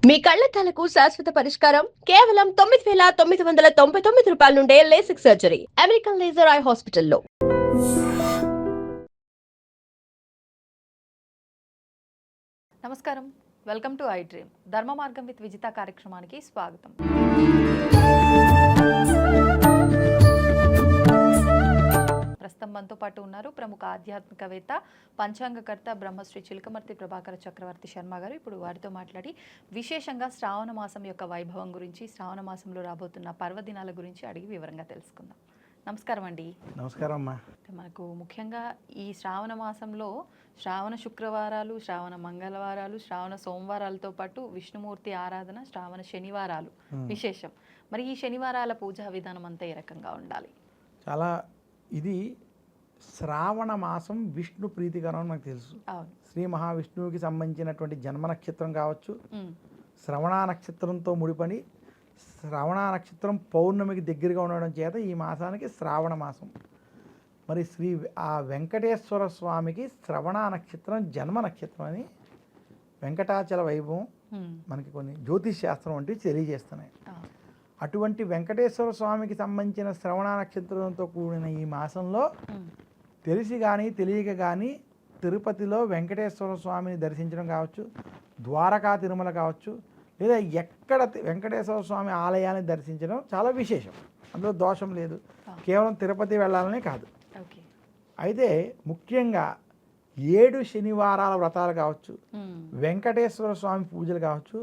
మీ కళ్లద్దాలకు శాశ్వత పరిష్కారం కేవలం 9,999 రూపాయల నుండే LASIK surgery American laser eye హాస్పిటల్లో. నమస్కారం, వెల్కమ్ టు ఐ డ్రీమ్. ధర్మ మార్గం విత్ విజిత కార్యక్రమానికి స్వాగతం. ప్రస్తుతం మనతో పాటు ఉన్నారు ప్రముఖ ఆధ్యాత్మికవేత్త, పంచాంగకర్త బ్రహ్మశ్రీ చిలకమర్తి ప్రభాకర చక్రవర్తి శర్మ గారు. ఇప్పుడు వారితో మాట్లాడి విశేషంగా శ్రావణ మాసం యొక్క వైభవం గురించి, శ్రావణ మాసంలో రాబోతున్న పర్వదినాల గురించి అడిగి వివరంగా తెలుసుకుందాం. నమస్కారం అండి. నమస్కారం అమ్మా. మనకు ముఖ్యంగా ఈ శ్రావణ మాసంలో శ్రావణ శుక్రవారాలు, శ్రావణ మంగళవారాలు, శ్రావణ సోమవారాలతో పాటు విష్ణుమూర్తి ఆరాధన, శ్రావణ శనివారాలు విశేషం. మరి ఈ శనివారాల పూజా విధానం అంతా ఏ రకంగా ఉండాలి? చాలా ఇది శ్రావణ మాసం విష్ణు ప్రీతికరం అని మనకు తెలుసు. శ్రీ మహావిష్ణువుకి సంబంధించినటువంటి జన్మ నక్షత్రం కావచ్చు, శ్రవణ నక్షత్రంతో ముడిపడి శ్రవణ నక్షత్రం పౌర్ణమికి దగ్గరగా ఉండడం చేత ఈ మాసానికి శ్రావణ మాసం. మరి ఆ వెంకటేశ్వర స్వామికి శ్రవణ నక్షత్రం జన్మ నక్షత్రం అని వెంకటాచల వైభవం మనకి కొన్ని జ్యోతిష్ శాస్త్రం వంటివి తెలియజేస్తున్నాయి. అటువంటి వెంకటేశ్వర స్వామికి సంబంధించిన శ్రవణ నక్షత్రంతో కూడిన ఈ మాసంలో తెలిసి కానీ తెలియక కానీ తిరుపతిలో వెంకటేశ్వర స్వామిని దర్శించడం కావచ్చు, ద్వారకా తిరుమల కావచ్చు, లేదా ఎక్కడ వెంకటేశ్వర స్వామి ఆలయాన్ని దర్శించడం చాలా విశేషం. అందులో దోషం లేదు. కేవలం తిరుపతి వెళ్ళాలనే కాదు. అయితే ముఖ్యంగా 7 శనివారాల వ్రతాలు కావచ్చు, వెంకటేశ్వర స్వామి పూజలు కావచ్చు,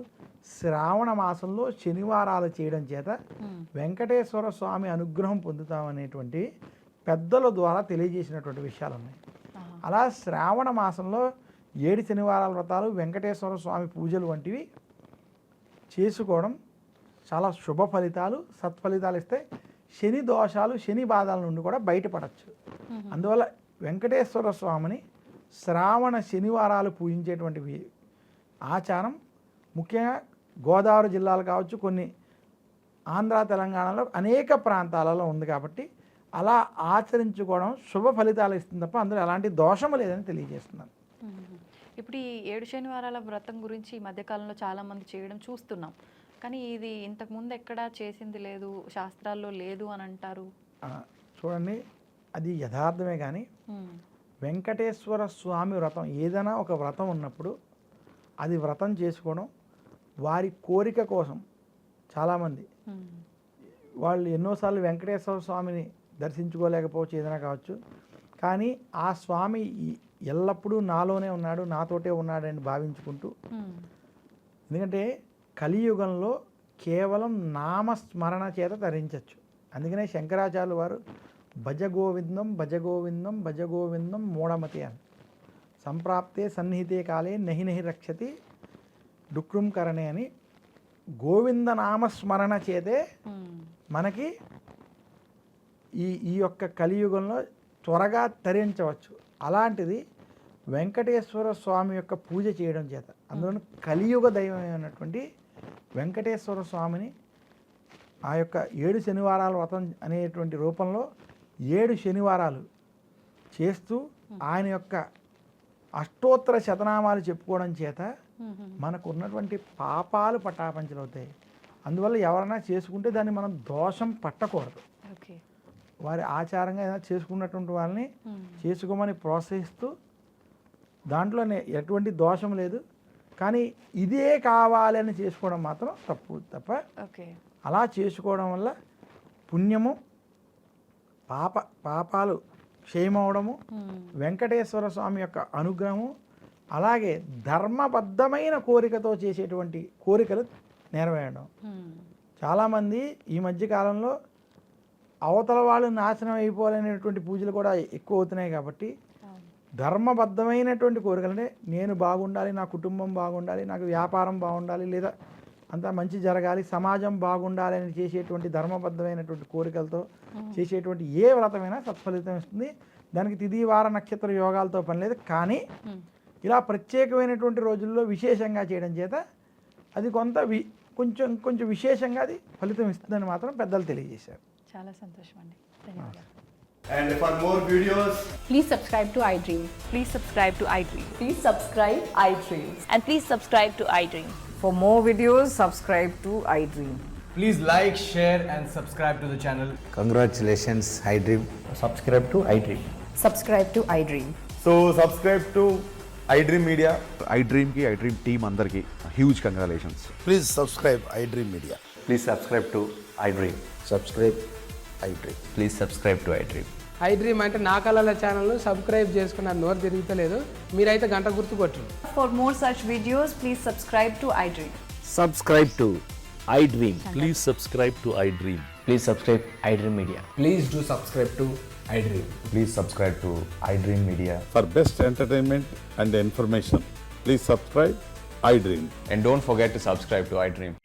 శ్రావణ మాసంలో శనివారాలు చేయడం చేత వెంకటేశ్వర స్వామి అనుగ్రహం పొందుతామనేటువంటి పెద్దల ద్వారా తెలియజేసినటువంటి విషయాలు ఉన్నాయి. అలా శ్రావణ మాసంలో 7 శనివారాల వ్రతాలు, వెంకటేశ్వర స్వామి పూజలు వంటివి చేసుకోవడం చాలా శుభ ఫలితాలు, సత్ఫలితాలు ఇస్తాయి. శని దోషాలు, శని బాధల నుండి కూడా బయటపడవచ్చు. అందువల్ల వెంకటేశ్వర స్వామిని శ్రావణ శనివారాలు పూజించేటువంటి ఆచారం ముఖ్యంగా గోదావరి జిల్లాలు కావచ్చు, కొన్ని ఆంధ్ర తెలంగాణలో అనేక ప్రాంతాలలో ఉంది. కాబట్టి అలా ఆచరించుకోవడం శుభ ఫలితాలు ఇస్తుంది తప్ప అందులో ఎలాంటి దోషము లేదని తెలియజేస్తున్నాను. ఇప్పుడు ఈ 7 శనివారాల వ్రతం గురించి ఈ మధ్యకాలంలో చాలామంది చేయడం చూస్తున్నాం. కానీ ఇది ఇంతకుముందు ఎక్కడా చేసింది లేదు, శాస్త్రాల్లో లేదు అని అంటారు. చూడండి, అది యథార్థమే. కానీ వెంకటేశ్వర స్వామి వ్రతం, ఏదైనా ఒక వ్రతం ఉన్నప్పుడు అది వ్రతం చేసుకోవడం వారి కోరిక కోసం. చాలామంది వాళ్ళు ఎన్నోసార్లు వెంకటేశ్వర స్వామిని దర్శించుకోలేకపోవచ్చు, ఏదైనా కావచ్చు. కానీ ఆ స్వామి ఎల్లప్పుడూ నాలోనే ఉన్నాడు, నాతోటే ఉన్నాడని భావించుకుంటూ, ఎందుకంటే కలియుగంలో కేవలం నామస్మరణ చేత తరించవచ్చు. అందుకనే శంకరాచార్యులు వారు భజగోవిందం భజగోవిందం భజగోవిందం మూఢమతి అని, సంప్రాప్తే సన్నిహితే కాలే నహి నహి రక్షతి డుక్రుం కరణే అని, గోవింద నామస్మరణ చేతే మనకి ఈ యొక్క కలియుగంలో త్వరగా తరించవచ్చు. అలాంటిది వెంకటేశ్వర స్వామి యొక్క పూజ చేయడం చేత, అందులో కలియుగ దైవమైనటువంటి వెంకటేశ్వర స్వామిని ఆ యొక్క 7 శనివారాల వ్రతం అనేటువంటి రూపంలో 7 శనివారాలు చేస్తూ ఆయన యొక్క అష్టోత్తర శతనామాలు చెప్పుకోవడం చేత మనకు ఉన్నటువంటి పాపాలు పటాపంచలవుతాయి. అందువల్ల ఎవరైనా చేసుకుంటే దాన్ని మనం దోషం పట్టకూడదు. వారి ఆచారంగా ఏదైనా చేసుకున్నటువంటి వాళ్ళని చేసుకోమని ప్రోత్సహిస్తూ, దాంట్లోనే ఎటువంటి దోషం లేదు. కానీ ఇదే కావాలని చేసుకోవడం మాత్రం తప్ప అలా చేసుకోవడం వల్ల పుణ్యము, పాపాలు క్షయమవడము, వెంకటేశ్వర స్వామి యొక్క అనుగ్రహము, అలాగే ధర్మబద్ధమైన కోరికతో చేసేటువంటి కోరికలు నెరవేరడం. చాలామంది ఈ మధ్యకాలంలో అవతల వాళ్ళు నాశనం అయిపోవాలనేటువంటి పూజలు కూడా ఎక్కువ అవుతున్నాయి. కాబట్టి ధర్మబద్ధమైనటువంటి కోరికలు అంటే నేను బాగుండాలి, నా కుటుంబం బాగుండాలి, నాకు వ్యాపారం బాగుండాలి, లేదా అంతా మంచి జరగాలి, సమాజం బాగుండాలి అని చేసేటువంటి ధర్మబద్ధమైనటువంటి కోరికలతో చేసేటువంటి ఏ వ్రతమైనా సత్ఫలితం ఇస్తుంది. దానికి తిథి వార నక్షత్ర యోగాలతో పని లేదు. కానీ ఇలా ప్రత్యేకమైనటువంటి రోజుల్లో విశేషంగా చేయడం చేత అది కొంచెం విశేషంగా అది ఫలితం ఇస్తుందని మాత్రం పెద్దలు తెలియజేశారు. చాలా సంతోషం అండి, ధన్యవాదాలు. And for more videos, please subscribe to iDream. Please subscribe to iDream. Please subscribe iDream. And please subscribe to iDream. For more videos, subscribe to iDream. Please like, share, and subscribe to the channel. Congratulations, iDream. Subscribe to iDream. Subscribe to iDream. So subscribe to iDream Media. iDream ki iDream team andarki huge congratulations. Please subscribe iDream Media. Please subscribe to iDream. Subscribe iDream. Please subscribe to iDream. iDream అంటే నా కళల ఛానల్ను subscribe చేసుకున్న నోరు తిరుగుతలేదు మీరైతే గంట గుర్తు కొట్టరు. For more such videos, please subscribe to iDream. Subscribe to iDream. Please subscribe to iDream. Please subscribe iDream Media. Please do subscribe to iDream. Please subscribe to iDream Media. For best entertainment and information, please subscribe iDream. And don't forget to subscribe to iDream.